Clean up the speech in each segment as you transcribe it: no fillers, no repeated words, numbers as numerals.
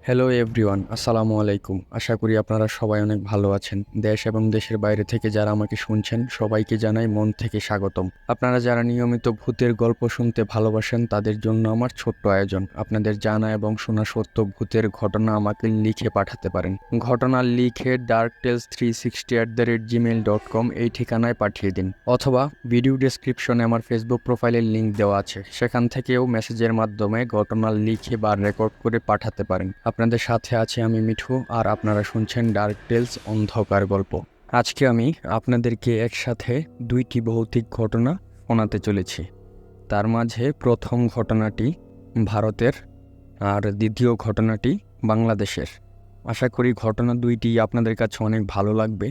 Hello everyone, আসসালামু আলাইকুম। আশা করি আপনারা সবাই অনেক ভালো আছেন। দেশ এবং দেশের বাইরে থেকে যারা আমাকে শুনছেন সবাইকে জানাই মন থেকে স্বাগতম। আপনারা যারা নিয়মিত ভূতের গল্প শুনতে ভালোবাসেন তাদের জন্য আমার ছোট্ট আয়োজন। আপনাদের জানা এবং শোনা সত্য ভূতের ঘটনা আমাকে লিখে পাঠাতে পারেন। ঘটনা লিখে darktales360@gmail.com এই ঠিকানায় পাঠিয়ে দিন, অথবা ভিডিও ডেসক্রিপশনে আমার ফেসবুক প্রোফাইলের লিঙ্ক দেওয়া আছে, সেখান থেকেও মেসেজের মাধ্যমে ঘটনা লিখে বা রেকর্ড করে পাঠাতে পারেন। আপনাদের সাথে আছি আমি মিঠু, আর আপনারা শুনছেন ডার্ক টেলস অন্ধকার গল্প। আজকে আমি আপনাদেরকে একসাথে দুইটি ভৌতিক ঘটনা শোনাতে চলেছি। তার মাঝে প্রথম ঘটনাটি ভারতের আর দ্বিতীয় ঘটনাটি বাংলাদেশের। আশা করি ঘটনা দুইটি আপনাদের কাছে অনেক ভালো লাগবে।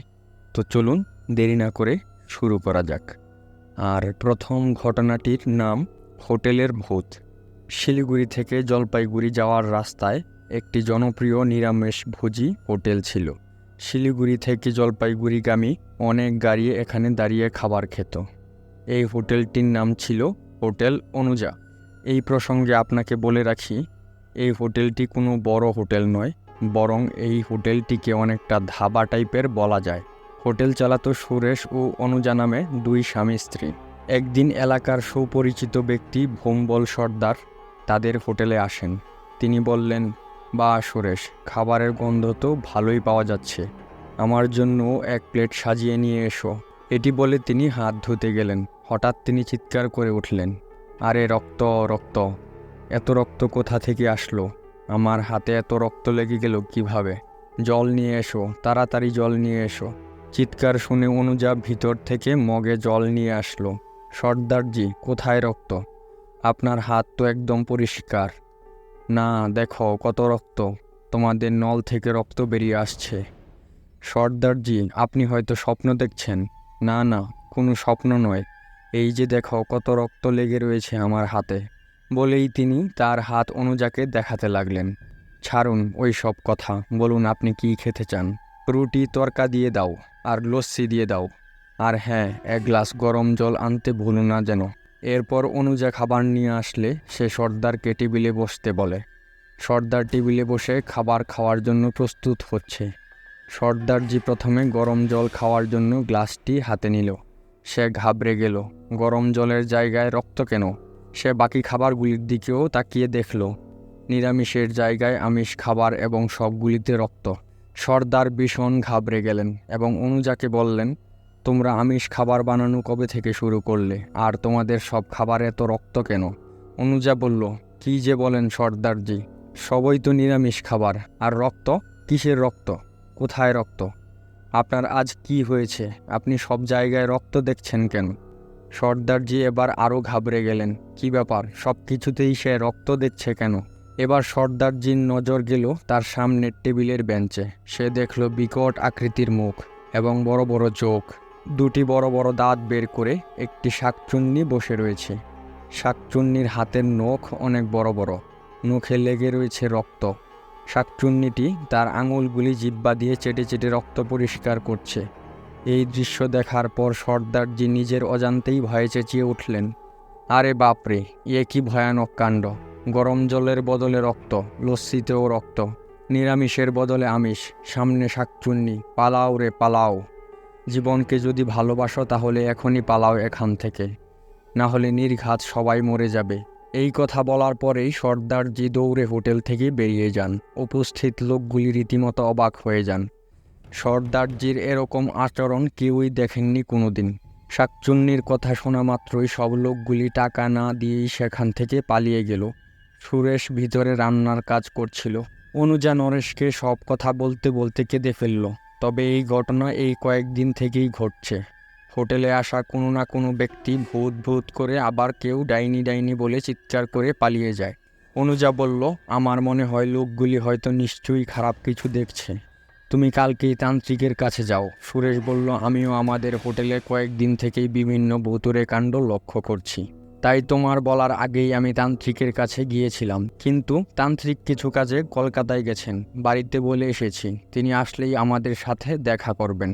তো চলুন দেরি না করে শুরু করা যাক। আর প্রথম ঘটনাটির নাম হোটেলের ভূত। শিলিগুড়ি থেকে জলপাইগুড়ি যাওয়ার রাস্তায় একটি জনপ্রিয় নিরামিষভোজী হোটেল ছিল। শিলিগুড়ি থেকে জলপাইগুড়িগামী অনেক গাড়ি এখানে দাঁড়িয়ে খাবার খেত। এই হোটেলটির নাম ছিল হোটেল অনুজা। এই প্রসঙ্গে আপনাকে বলে রাখি, এই হোটেলটি কোনো বড় হোটেল নয়, বরং এই হোটেলটিকে অনেকটা ধাবা টাইপের বলা যায়। হোটেল চালাতো সুরেশ ও অনুজা নামে দুই স্বামী স্ত্রী। একদিন এলাকার সুপরিচিত ব্যক্তি ভোম্বল সর্দার তাদের হোটেলে আসেন। তিনি বললেন, বা সুরেশ, খাবারের গন্ধ তো ভালোই পাওয়া যাচ্ছে, আমার জন্য এক প্লেট সাজিয়ে নিয়ে এসো। এটি বলে তিনি হাত ধুতে গেলেন। হঠাৎ তিনি চিৎকার করে উঠলেন, আরে রক্ত রক্ত, এত রক্ত কোথা থেকে আসলো? আমার হাতে এত রক্ত লেগে গেল কিভাবে? জল নিয়ে এসো, তাড়াতাড়ি জল নিয়ে এসো। চিৎকার শুনে অনুজা ভিতর থেকে মগে জল নিয়ে আসলো। সর্দারজি, কোথায় রক্ত? আপনার হাত তো একদম পরিষ্কার। না, দেখো কত রক্ত, তোমাদের নল থেকে রক্ত বেরিয়ে আসছে। সর্দারজি, আপনি হয়তো স্বপ্ন দেখছেন। না না, কোনো স্বপ্ন নয়, এই যে দেখো কত রক্ত লেগে রয়েছে আমার হাতে। বলেই তিনি তার হাত অনুজাকে দেখাতে লাগলেন। ছাড়ুন ওই সব কথা, বলুন আপনি কি খেতে চান? রুটি তরকা দিয়ে দাও, আর লস্যি দিয়ে দাও, আর হ্যাঁ, এক গ্লাস গরম জল আনতে ভুলো না যেন। এরপর অনুজা খাবার নিয়ে আসলে সে সর্দারকে টেবিলে বসতে বলে। সর্দার টেবিলে বসে খাবার খাওয়ার জন্য প্রস্তুত হচ্ছে। সর্দারজি প্রথমে গরম জল খাওয়ার জন্য গ্লাসটি হাতে নিল। সে ঘাবড়ে গেল, গরম জলের জায়গায় রক্ত কেন? সে বাকি খাবারগুলির দিকেও তাকিয়ে দেখল, নিরামিষের জায়গায় আমিষ খাবার এবং সবগুলিতে রক্ত। সর্দার ভীষণ ঘাবড়ে গেলেন এবং অনুজাকে বললেন, তোমরা আমিষ খাবার বানানো কবে থেকে শুরু করলে, আর তোমাদের সব খাবারে এত রক্ত কেন? অনুজা বলল, কি যে বলেন সর্দারজি, সবই তো নিরামিষ খাবার, আর রক্ত? কিসের রক্ত? কোথায় রক্ত? আপনার আজ কি হয়েছে? আপনি সব জায়গায় রক্ত দেখছেন কেন? সর্দারজি এবার আরও ঘাবড়ে গেলেন, কি ব্যাপার, সব কিছুতেই সে রক্ত দেখছে কেন? এবার সর্দারজির নজর গেল তার সামনের টেবিলের বেঞ্চে। সে দেখল বিকট আকৃতির মুখ এবং বড় বড় চোখ। দুটি বড় বড় দাঁত বের করে একটি শাকচুন্নি বসে রয়েছে। শাকচুন্নির হাতের নখ অনেক বড় বড়, নখে লেগে রয়েছে রক্ত। শাকচুন্নিটি তার আঙুলগুলি জিহ্বা দিয়ে চেটে চেটে রক্ত পরিষ্কার করছে। এই দৃশ্য দেখার পর সর্দারজি নিজের অজান্তেই ভয়ে চেঁচিয়ে উঠলেন, আরে বাপরে, এ কি ভয়ানক কাণ্ড! গরম জলের বদলে রক্ত, লস্যিতেও রক্ত, নিরামিষের বদলে আমিষ, সামনে শাকচুন্নি, পালাও রে পালাও! জীবনকে যদি ভালোবাসো তাহলে এখনই পালাও এখান থেকে, না হলে নির্ঘাত সবাই মরে যাবে। এই কথা বলার পরেই সর্দারজি দৌড়ে হোটেল থেকে বেরিয়ে যান। উপস্থিত লোকগুলি রীতিমতো অবাক হয়ে যান। সর্দারজির এরকম আচরণ কেউই দেখেননি কোনোদিন। শাকচুন্নির কথা শোনা মাত্রই সব লোকগুলি টাকা না দিয়েই সেখান থেকে পালিয়ে গেল। সুরেশ ভিতরে রান্নার কাজ করছিল। অনুজা নরেশকে সব কথা বলতে বলতে কেঁদে ফেলল। তবে এই ঘটনা এই কয়েকদিন থেকেই ঘটছে। হোটেলে আসা কোনো না কোনো ব্যক্তি ভূত ভূত করে, আবার কেউ ডাইনি ডাইনি বলে চিৎকার করে পালিয়ে যায়। অনুজা বলল, আমার মনে হয় লোকগুলি হয়তো নিশ্চয়ই খারাপ কিছু দেখছে। তুমি কালকেই তান্ত্রিকের কাছে যাও। সুরেশ বলল, আমিও আমাদের হোটেলে কয়েকদিন থেকেই বিভিন্ন ভুতুড়ে কাণ্ড লক্ষ্য করছি, তাই তোমার বলার আগেই আমি তান্ত্রিকের কাছে গিয়েছিলাম। কিন্তু তান্ত্রিক কিছু কাজে কলকাতায় গেছেন, বাড়িতে বলে এসেছি তিনি আসলেই আমাদের সাথে দেখা করবেন।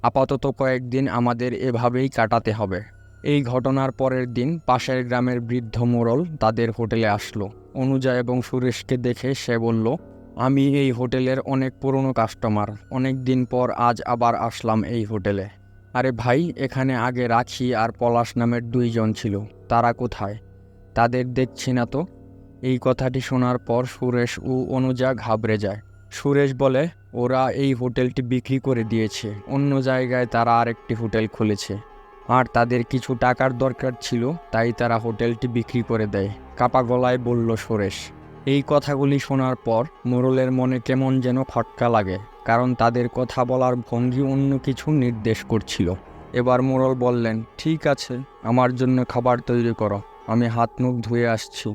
আপাতত কয়েকদিন আমাদের এভাবেই কাটাতে হবে। এই ঘটনার পরের দিন পাশের গ্রামের বৃদ্ধ মোড়ল তাদের হোটেলে আসলো। অনুজা এবং সুরেশকে দেখে সে বলল, আমি এই হোটেলের অনেক পুরনো কাস্টমার, অনেক দিন পর আজ আবার আসলাম এই হোটেলে। আরে ভাই, এখানে আগে রাখি আর পলাশ নামের দুইজন ছিল, তারা কোথায়? তাদের দেখছি না তো। এই কথাটি শোনার পর সুরেশ ও অনুজা ঘাবড়ে যায়। সুরেশ বলে, ওরা এই হোটেলটি বিক্রি করে দিয়েছে, অন্য জায়গায় তারা আরেকটি হোটেল খুলেছে, আর তাদের কিছু টাকার দরকার ছিল, তাই তারা হোটেলটি বিক্রি করে দেয়, কাপা গলায় বলল সুরেশ। এই কথাগুলি শোনার পর মোড়লের মনে কেমন যেন খটকা লাগে, কারণ তাদের কথা বলার ভঙ্গি অন্য কিছু নির্দেশ করছিল। এবার মোড়ল বললেন, ঠিক আছে, আমার জন্য খাবার তৈরি করো, আমি হাত মুখ ধুয়ে আসছি।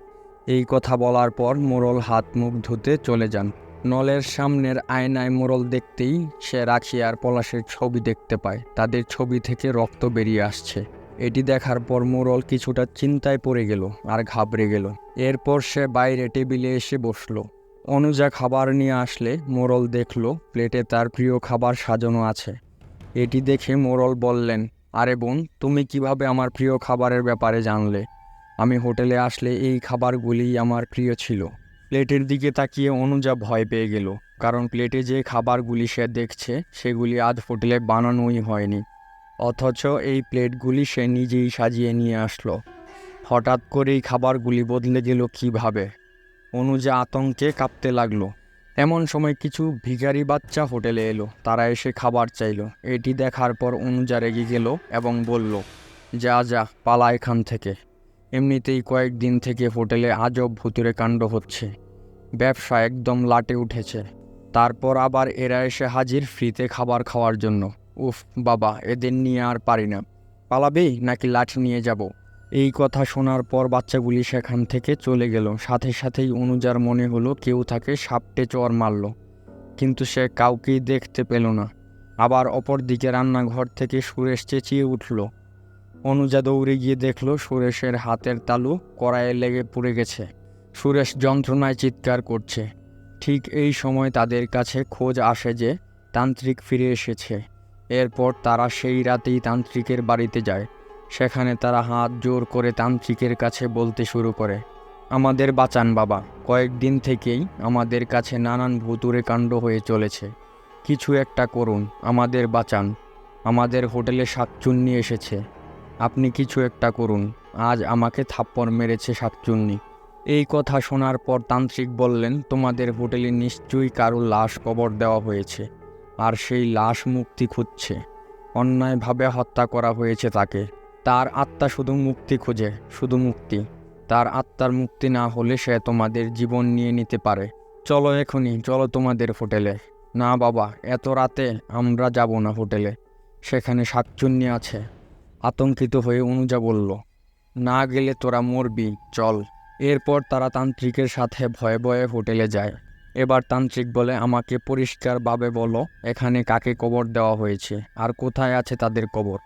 এই কথা বলার পর মোড়ল হাত মুখ ধুতে চলে যান। নলের সামনের আয়নায় মোড়ল দেখতেই সে রাখি আর পলাশের ছবি দেখতে পায়, তাদের ছবি থেকে রক্ত বেরিয়ে আসছে। এটি দেখার পর মোড়ল কিছুটা চিন্তায় পড়ে গেল আর ঘাবড়ে গেল। এরপর সে বাইরে টেবিলে এসে বসলো। অনুজা খাবার নিয়ে আসলে মোড়ল দেখলো প্লেটে তার প্রিয় খাবার সাজানো আছে। এটি দেখে মোড়ল বললেন, আরে বোন, তুমি কিভাবে আমার প্রিয় খাবারের ব্যাপারে জানলে? আমি হোটেলে আসলে এই খাবারগুলিই আমার প্রিয় ছিল। প্লেটের দিকে তাকিয়ে অনুজা ভয় পেয়ে গেল, কারণ প্লেটে যে খাবারগুলি সে দেখছে সেগুলি আজ হোটেলে বানানোই হয়নি, অথচ এই প্লেটগুলি সে নিজেই সাজিয়ে নিয়ে আসলো। হঠাৎ করেই খাবারগুলি বদলে গেল কিভাবে? অনুজা আতঙ্কে কাঁপতে লাগলো। এমন সময় কিছু ভিখারি বাচ্চা হোটেলে এলো, তারা এসে খাবার চাইলো। এটি দেখার পর অনুজা রেগে গেল এবং বলল, যা যা, পালা এখান থেকে। এমনিতেই কয়েকদিন থেকে হোটেলে আজব ভুতুড়ে কাণ্ড হচ্ছে, ব্যবসা একদম লাটে উঠেছে, তারপর আবার এরা এসে হাজির ফ্রিতে খাবার খাওয়ার জন্য। উফ বাবা, এদের নিয়ে আর পারি না। পালাবেই নাকি লাঠি নিয়ে যাব? এই কথা শোনার পর বাচ্চাগুলি সেখান থেকে চলে গেল। সাথে সাথেই অনুজার মনে হলো কেউ তাকে সাপটে চড় মারল, কিন্তু সে কাউকেই দেখতে পেল না। আবার অপরদিকে রান্নাঘর থেকে সুরেশ চেঁচিয়ে উঠল। অনুজা দৌড়ে গিয়ে দেখল সুরেশের হাতের তালু কড়াইয়ে লেগে পুড়ে গেছে। সুরেশ যন্ত্রণায় চিৎকার করছে। ঠিক এই সময় তাদের কাছে খোঁজ আসে যে তান্ত্রিক ফিরে এসেছে। এরপর তারা সেই রাতেই তান্ত্রিকের বাড়িতে যায়। সেখানে তারা হাত জোর করে তান্ত্রিকের কাছে বলতে শুরু করে, আমাদের বাঁচান বাবা, কয়েকদিন থেকেই আমাদের কাছে নানান ভুতুড়ে কাণ্ড হয়ে চলেছে, কিছু একটা করুন, আমাদের বাঁচান, আমাদের হোটেলে শাকচুন্নি এসেছে, আপনি কিছু একটা করুন, আজ আমাকে থাপ্পড় মেরেছে শাকচুন্নি। এই কথা শোনার পর তান্ত্রিক বললেন, তোমাদের হোটেলে নিশ্চয়ই কারো লাশ কবর দেওয়া হয়েছে, আর সেই লাশ মুক্তি খুঁজছে, অন্যায়ভাবে হত্যা করা হয়েছে তাকে। তার আত্মা শুধু মুক্তি খোঁজে, শুধু মুক্তি। তার আত্মার মুক্তি না হলে সে তোমাদের জীবন নিয়ে নিতে পারে। চলো এখনই, চলো তোমাদের হোটেলে। না বাবা, এত রাতে আমরা যাব না হোটেলে, সেখানে শাকচুন্নি আছে। আতঙ্কিত হয়ে অনুজা বলল, না গেলে তোরা মরবি, চল। এরপর তারা তান্ত্রিকের সাথে ভয়ে ভয়ে হোটেলে যায়। এবার তান্ত্রিক বলে, আমাকে পরিষ্কারভাবে বলো, এখানে কাকে কবর দেওয়া হয়েছে আর কোথায় আছে তাদের কবর?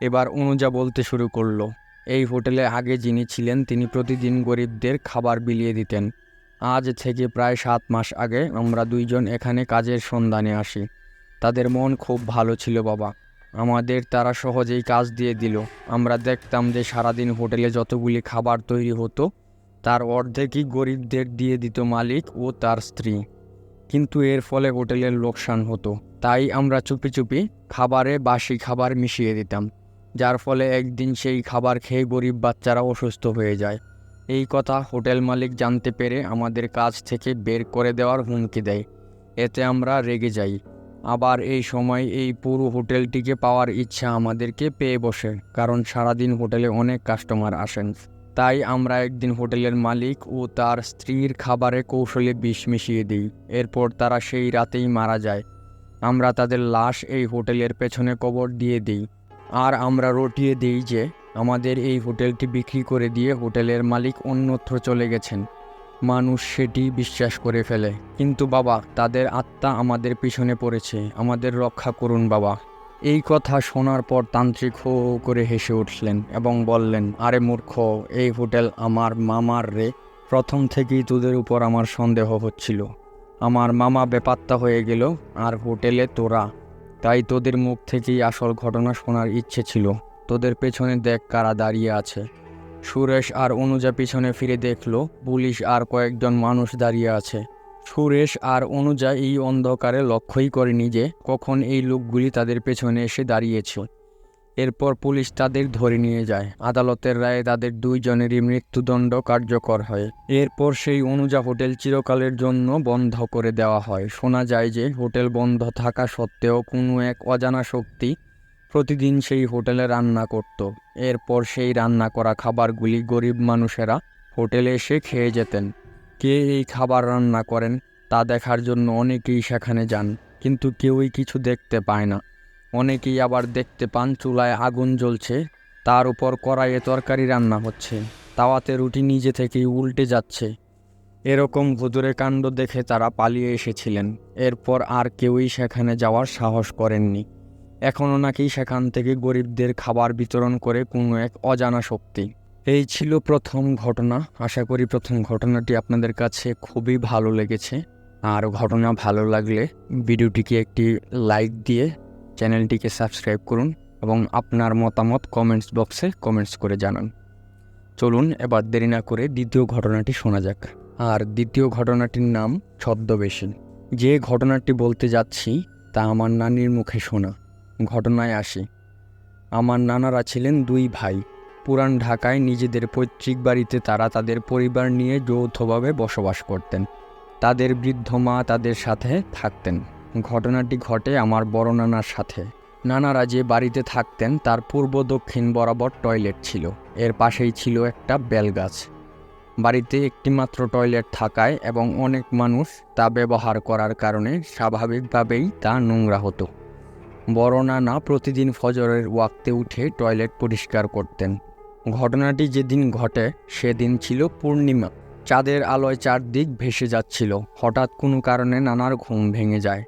এবার অনুজা বলতে শুরু করলো, এই হোটেলে আগে যিনি ছিলেন তিনি প্রতিদিন গরিবদের খাবার বিলিয়ে দিতেন। আজ থেকে প্রায় 7 মাস আগে আমরা দুইজন এখানে কাজের সন্ধানে আসি। তাদের মন খুব ভালো ছিল বাবা, আমাদের তারা সহজেই কাজ দিয়ে দিল। আমরা দেখতাম যে সারাদিন হোটেলে যতগুলি খাবার তৈরি হতো তার অর্ধেকই গরিবদের দিয়ে দিত মালিক ও তার স্ত্রী, কিন্তু এর ফলে হোটেলের লোকসান হতো। তাই আমরা চুপি চুপি খাবারে বাসি খাবার মিশিয়ে দিতাম, যার ফলে একদিন সেই খাবার খেয়ে গরিব বাচ্চারা অসুস্থ হয়ে যায়। এই কথা হোটেল মালিক জানতে পেরে আমাদের কাজ থেকে বের করে দেওয়ার হুমকি দেয়। এতে আমরা রেগে যাই। আবার এই সময় এই পুরো হোটেলটিকে পাওয়ার ইচ্ছা আমাদেরকে পেয়ে বসে, কারণ সারাদিন হোটেলে অনেক কাস্টমার আসেন। তাই আমরা একদিন হোটেলের মালিক ও তার স্ত্রীর খাবারে কৌশলে বিষ মিশিয়ে দিই। এরপর তারা সেই রাতেই মারা যায়। আমরা তাদের লাশ এই হোটেলের পেছনে কবর দিয়ে দিই, আর আমরা রটিয়ে দিই যে আমাদের এই হোটেলটি বিক্রি করে দিয়ে হোটেলের মালিক অন্যত্র চলে গেছেন। মানুষ সেটি বিশ্বাস করে ফেলে, কিন্তু বাবা, তাদের আত্মা আমাদের পিছনে পড়েছে, আমাদের রক্ষা করুন বাবা। এই কথা শোনার পর তান্ত্রিক হো হো করে হেসে উঠলেন এবং বললেন, আরে মূর্খ, এই হোটেল আমার মামার রে। প্রথম থেকেই তোদের উপর আমার সন্দেহ হচ্ছিল। আমার মামা বেপাত্তা হয়ে গেল আর হোটেলে তোরা, তাই তোদের মুখ থেকেই আসল ঘটনা শোনার ইচ্ছে ছিল। তোদের পেছনে দেখ কারা দাঁড়িয়ে আছে। সুরেশ আর অনুজা পিছনে ফিরে দেখল পুলিশ আর কয়েকজন মানুষ দাঁড়িয়ে আছে। সুরেশ আর অনুজা এই অন্ধকারে লক্ষ্যই করেনি যে কখন এই লোকগুলি তাদের পেছনে এসে দাঁড়িয়েছে। এরপর পুলিশ তাদের ধরে নিয়ে যায়। আদালতের রায়ে তাদের দুইজনেরই মৃত্যুদণ্ড কার্যকর হয়। এরপর সেই অনুজা হোটেল চিরকালের জন্য বন্ধ করে দেওয়া হয়। শোনা যায় যে হোটেল বন্ধ থাকা সত্ত্বেও কোনো এক অজানা শক্তি প্রতিদিন সেই হোটেলে রান্না করত। এরপর সেই রান্না করা খাবারগুলি গরিব মানুষেরা হোটেলে এসে খেয়ে যেতেন। কে এই খাবার রান্না করেন তা দেখার জন্য অনেকেই সেখানে যান, কিন্তু কেউই কিছু দেখতে পায় না। অনেকেই আবার দেখতে পান চুলায় আগুন জ্বলছে, তার উপর কড়াইয়ে তরকারি রান্না হচ্ছে, তাওয়াতে রুটি নিজে থেকেই উল্টে যাচ্ছে। এরকম ভুতুড়ে কাণ্ড দেখে তারা পালিয়ে এসেছিলেন। এরপর আর কেউই সেখানে যাওয়ার সাহস করেননি। এখনও নাকি সেখান থেকে গরিবদের খাবার বিতরণ করে কোনো এক অজানা শক্তি। এই ছিল প্রথম ঘটনা। আশা করি প্রথম ঘটনাটি আপনাদের কাছে খুবই ভালো লেগেছে। আর ঘটনা ভালো লাগলে ভিডিওটিকে একটি লাইক দিয়ে চ্যানেলটিকে সাবস্ক্রাইব করুন এবং আপনার মতামত কমেন্টস বক্সে কমেন্টস করে জানান। চলুন এবার দেরি না করে দ্বিতীয় ঘটনাটি শোনা যাক। আর দ্বিতীয় ঘটনাটির নাম ছদ্মবেশী। যে ঘটনাটি বলতে যাচ্ছি তা আমার নানির মুখে শোনা। ঘটনায় আসি। আমার নানারা ছিলেন দুই ভাই। পুরান ঢাকায় নিজেদের পৈতৃক বাড়িতে তারা তাদের পরিবার নিয়ে যৌথভাবে বসবাস করতেন। তাদের বৃদ্ধ মা তাদের সাথে থাকতেন। ঘটনাটি ঘটে আমার বড় নানার সাথে। নানারা যে বাড়িতে থাকতেন তার পূর্ব দক্ষিণ বরাবর টয়লেট ছিল। এর পাশেই ছিল একটা বেলগাছ। বাড়িতে একটিমাত্র টয়লেট থাকায় এবং অনেক মানুষ তা ব্যবহার করার কারণে স্বাভাবিকভাবেই তা নোংরা হতো। বড় নানা প্রতিদিন ফজরের ওয়াক্তে উঠে টয়লেট পরিষ্কার করতেন। ঘটনাটি যেদিন ঘটে সেদিন ছিল পূর্ণিমা। চাঁদের আলোয় চারদিক ভেসে যাচ্ছিল। হঠাৎ কোনো কারণে নানার ঘুম ভেঙে যায়।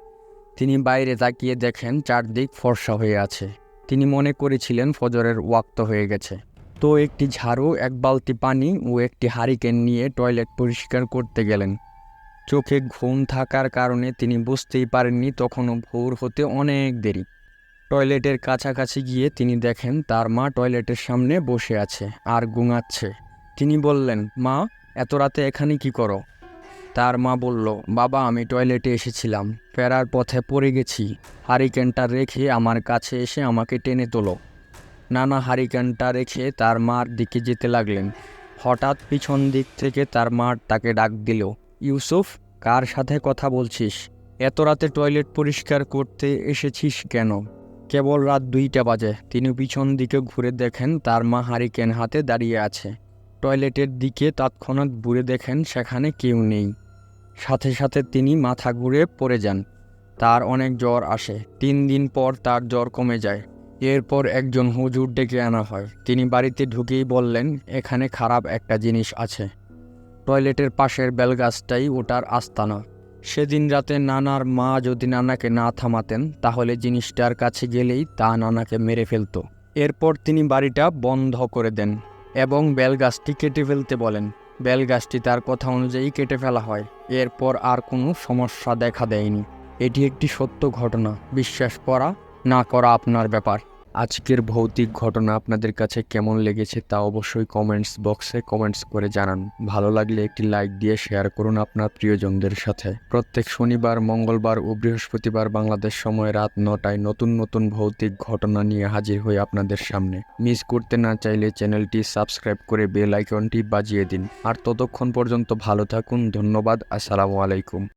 তিনি বাইরে তাকিয়ে দেখেন চারদিক ফর্সা হয়ে আছে। তিনি মনে করেছিলেন ফজরের ওয়াক্ত হয়ে গেছে। তো একটি ঝাড়ু, এক বালতি পানি ও একটি হারিকেন নিয়ে টয়লেট পরিষ্কার করতে গেলেন। চোখে ঘুম থাকার কারণে তিনি বুঝতেই পারেননি তখনও ভোর হতে অনেক দেরি। টয়লেটের কাছাকাছি গিয়ে তিনি দেখেন তার মা টয়লেটের সামনে বসে আছে আর ঘুমাচ্ছে। তিনি বললেন, মা, এত রাতে এখানে কি করো? তার মা বলল, বাবা, আমি টয়লেটে এসেছিলাম, ফেরার পথে পড়ে গেছি। হারিকেনটা রেখে আমার কাছে এসে আমাকে টেনে তোলো। নানা হারিকেনটা রেখে তার মার দিকে যেতে লাগলেন। হঠাৎ পিছন দিক থেকে তার মা তাকে ডাক দিল, ইউসুফ, কার সাথে কথা বলছিস? এত রাতে টয়লেট পরিষ্কার করতে এসেছিস কেন? কেবল রাত 2টা বাজে। তিনি পিছন দিকে ঘুরে দেখেন তার মা হারিকেন হাতে দাঁড়িয়ে আছে। টয়লেটের দিকে তৎক্ষণাৎ ঘুরে দেখেন সেখানে কেউ নেই। সাথে সাথে তিনি মাথা ঘুরে পড়ে যান। তার অনেক জ্বর আসে। 3 দিন পর তার জ্বর কমে যায়। এরপর একজন হুজুর ডেকে আনা হয়। তিনি বাড়িতে ঢুকেই বললেন, এখানে খারাপ একটা জিনিস আছে। টয়লেটের পাশের বেলগাছটাই ওটার আস্তানা। সেদিন রাতে নানার মা যদি নানাকে না থামাতেন তাহলে জিনিসটার কাছে গেলেই তা নানাকে মেরে ফেলত। এরপর তিনি বাড়িটা বন্ধ করে দেন এবং বেলগাছটি কেটে ফেলতে বলেন। বেলগাছটি তার কথা অনুযায়ী কেটে ফেলা হয়। এরপর আর কোনো সমস্যা দেখা দেয়নি। এটি একটি সত্য ঘটনা। বিশ্বাস করা না করা আপনার ব্যাপার। আজকের ভৌতিক ঘটনা আপনাদের কাছে কেমন লেগেছে তা অবশ্যই কমেন্টস বক্সে কমেন্টস করে জানান। ভালো লাগলে একটি লাইক দিয়ে শেয়ার করুন আপনার প্রিয়জনদের সাথে। প্রত্যেক শনিবার, মঙ্গলবার ও বৃহস্পতিবার বাংলাদেশ সময় রাত 9টায় নতুন নতুন ভৌতিক ঘটনা নিয়ে হাজির হই আপনাদের সামনে। মিস করতে না চাইলে চ্যানেলটি সাবস্ক্রাইব করে বেল আইকনটি বাজিয়ে দিন। আর ততক্ষণ পর্যন্ত ভালো থাকুন। ধন্যবাদ। আসসালামু আলাইকুম।